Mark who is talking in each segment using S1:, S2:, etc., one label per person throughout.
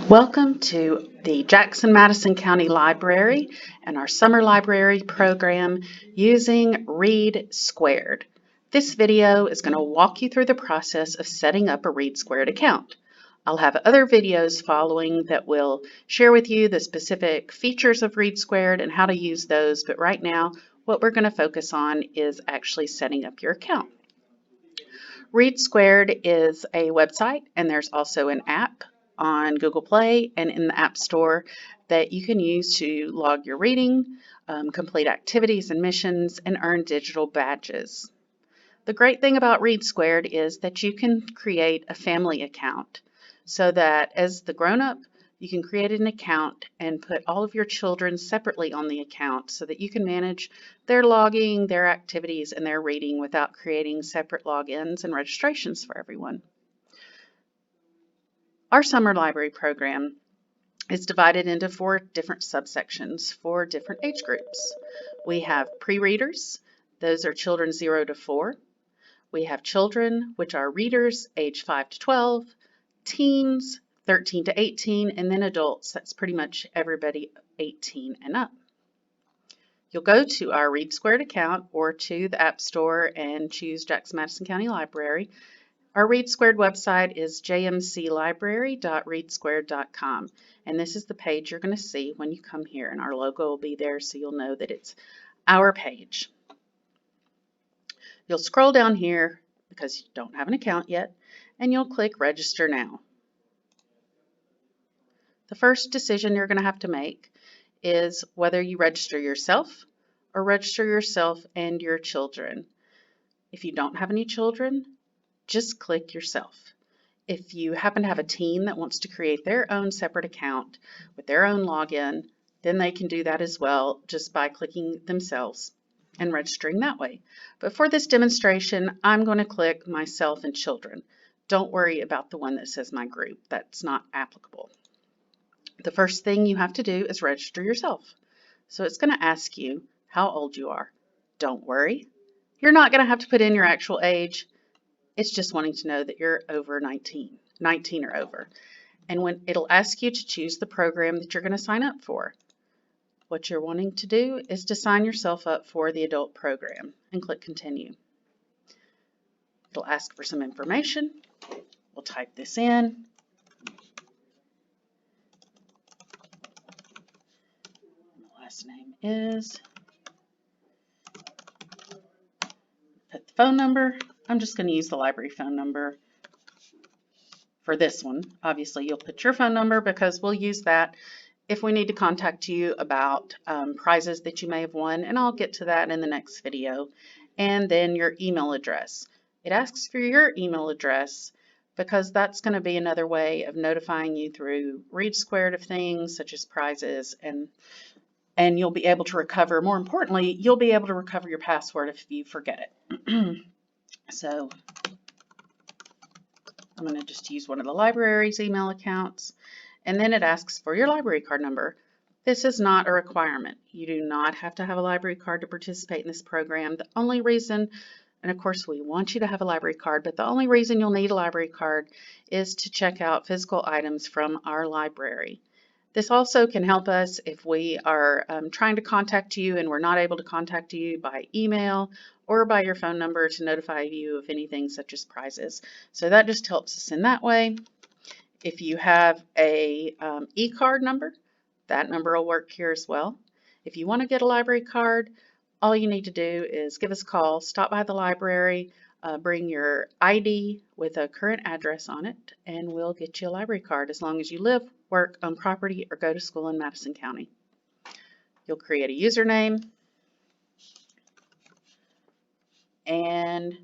S1: Welcome to the Jackson-Madison County Library and our summer library program using ReadSquared. This video is going to walk you through the process of setting up a ReadSquared account. I'll have other videos following that will share with you the specific features of ReadSquared and how to use those, but right now what we're going to focus on is actually setting up your account. ReadSquared is a website, and there's also an app on Google Play and in the App Store that you can use to log your reading, complete activities and missions, and earn digital badges. The great thing about ReadSquared is that you can create a family account so that as the grown-up, you can create an account and put all of your children separately on the account so that you can manage their logging, their activities, and their reading without creating separate logins and registrations for everyone. Our summer library program is divided into 4 different subsections for different age groups. We have pre-readers, those are children 0 to 4. We have children, which are readers, age 5 to 12, teens, 13 to 18, and then adults, that's pretty much everybody 18 and up. You'll go to our ReadSquared account or to the App Store and choose Jackson-Madison County Library. Our ReadSquared website is jmclibrary.readsquared.com, and this is the page you're going to see when you come here, and our logo will be there so you'll know that it's our page. You'll scroll down here because you don't have an account yet, and you'll click Register Now. The first decision you're going to have to make is whether you register yourself or register yourself and your children. If you don't have any children, just click yourself. If you happen to have a teen that wants to create their own separate account with their own login, then they can do that as well just by clicking themselves and registering that way. But for this demonstration, I'm going to click myself and children. Don't worry about the one that says my group. That's not applicable. The first thing you have to do is register yourself. So it's going to ask you how old you are. Don't worry. You're not going to have to put in your actual age. It's just wanting to know that you're over 19 or over. And when it'll ask you to choose the program that you're going to sign up for. What you're wanting to do is to sign yourself up for the adult program and click continue. It'll ask for some information. We'll type this in. Last name is, put the phone number. I'm just going to use the library phone number for this one. Obviously, you'll put your phone number because we'll use that if we need to contact you about prizes that you may have won, and I'll get to that in the next video. And then your email address. It asks for your email address because that's going to be another way of notifying you through ReadSquared of things such as prizes, and you'll be able to recover, more importantly, you'll be able to recover your password if you forget it. So I'm going to just use one of the library's email accounts, and then it asks for your library card number. This is not a requirement. You do not have to have a library card to participate in this program. The only reason, and of course we want you to have a library card, but the only reason you'll need a library card is to check out physical items from our library. This also can help us if we are trying to contact you and we're not able to contact you by email or by your phone number to notify you of anything such as prizes. So that just helps us in that way. If you have a e-card number, that number will work here as well. If you want to get a library card, all you need to do is give us a call, stop by the library, bring your ID with a current address on it, and we'll get you a library card as long as you live, work on property, or go to school in Madison County. You'll create a username and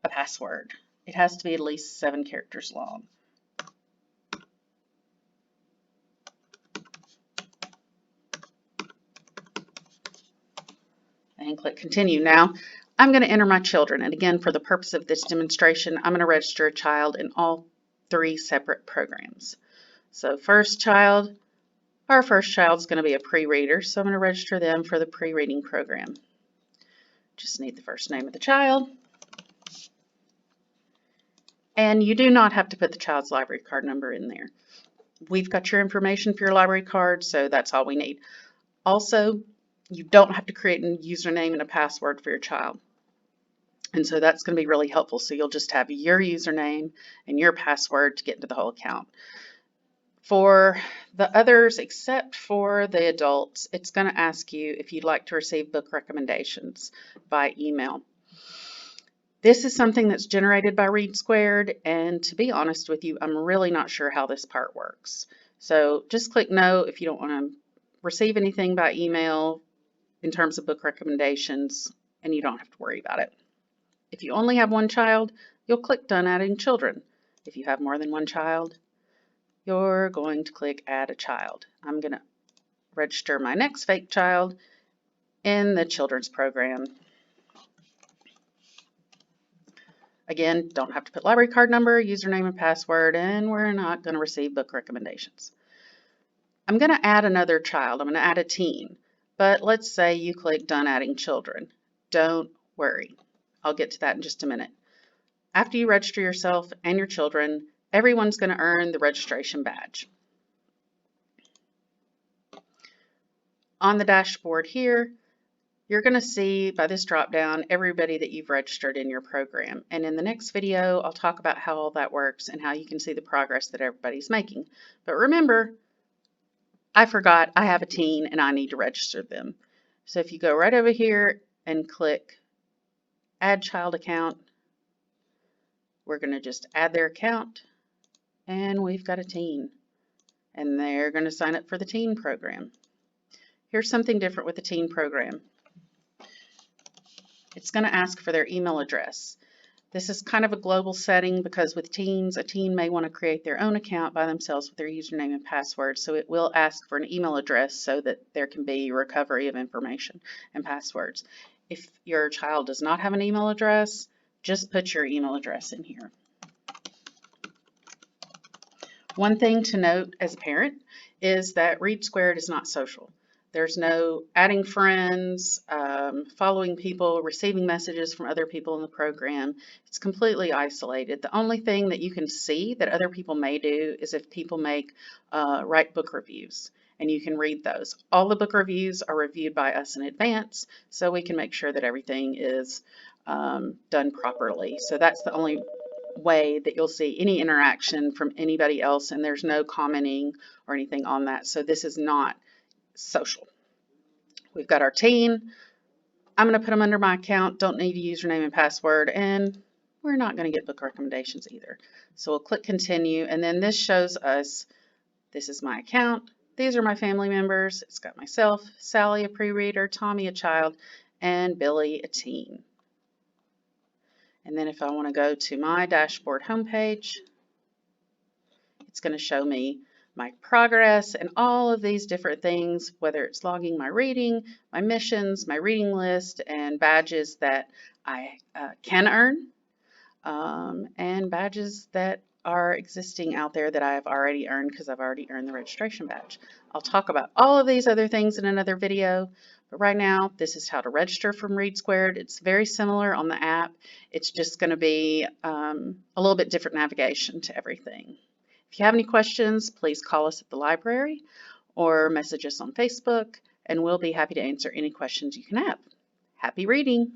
S1: a password. It has to be at least 7 characters long. And click continue. Now, I'm going to enter my children, and again, for the purpose of this demonstration, I'm going to register a child in all 3 separate programs. So first child, our first child is going to be a pre-reader, so I'm going to register them for the pre-reading program. Just need the first name of the child. And you do not have to put the child's library card number in there. We've got your information for your library card, so that's all we need. Also, you don't have to create a username and a password for your child. And so that's going to be really helpful. So you'll just have your username and your password to get into the whole account. For the others, except for the adults, it's going to ask you if you'd like to receive book recommendations by email. This is something that's generated by ReadSquared, and to be honest with you, I'm really not sure how this part works. So just click no if you don't want to receive anything by email in terms of book recommendations, and you don't have to worry about it. If you only have one child, you'll click Done Adding Children. If you have more than one child, you're going to click Add a Child. I'm going to register my next fake child in the children's program. Again, don't have to put library card number, username, and password, and we're not going to receive book recommendations. I'm going to add another child. I'm going to add a teen. But let's say you click Done Adding Children. Don't worry. I'll get to that in just a minute. After you register yourself and your children, everyone's going to earn the registration badge. On the dashboard here, you're going to see by this drop down everybody that you've registered in your program. And in the next video, I'll talk about how all that works and how you can see the progress that everybody's making. But remember, I forgot I have a teen and I need to register them. So if you go right over here and click Add Child Account, we're going to just add their account, and we've got a teen. And they're going to sign up for the teen program. Here's something different with the teen program. It's going to ask for their email address. This is kind of a global setting because with teens, a teen may want to create their own account by themselves with their username and password. So it will ask for an email address so that there can be recovery of information and passwords. If your child does not have an email address, just put your email address in here. One thing to note as a parent is that ReadSquared is not social. There's no adding friends, following people, receiving messages from other people in the program. It's completely isolated. The only thing that you can see that other people may do is if people write book reviews, and you can read those. All the book reviews are reviewed by us in advance, so we can make sure that everything is done properly. So that's the only way that you'll see any interaction from anybody else, and there's no commenting or anything on that. So this is not social. We've got our teen. I'm going to put them under my account. Don't need a username and password, and we're not going to get book recommendations either. So we'll click continue, and then this shows us this is my account. These are my family members. It's got myself, Sally, a pre-reader, Tommy, a child, and Billy, a teen. And then if I want to go to my dashboard homepage, it's going to show me my progress and all of these different things, whether it's logging my reading, my missions, my reading list, and badges that I can earn, and badges that are existing out there that I have already earned because I've already earned the registration badge. I'll talk about all of these other things in another video, but right now this is how to register from ReadSquared. It's very similar on the app. It's just going to be a little bit different navigation to everything. If you have any questions, please call us at the library or message us on Facebook, and we'll be happy to answer any questions you can have. Happy reading!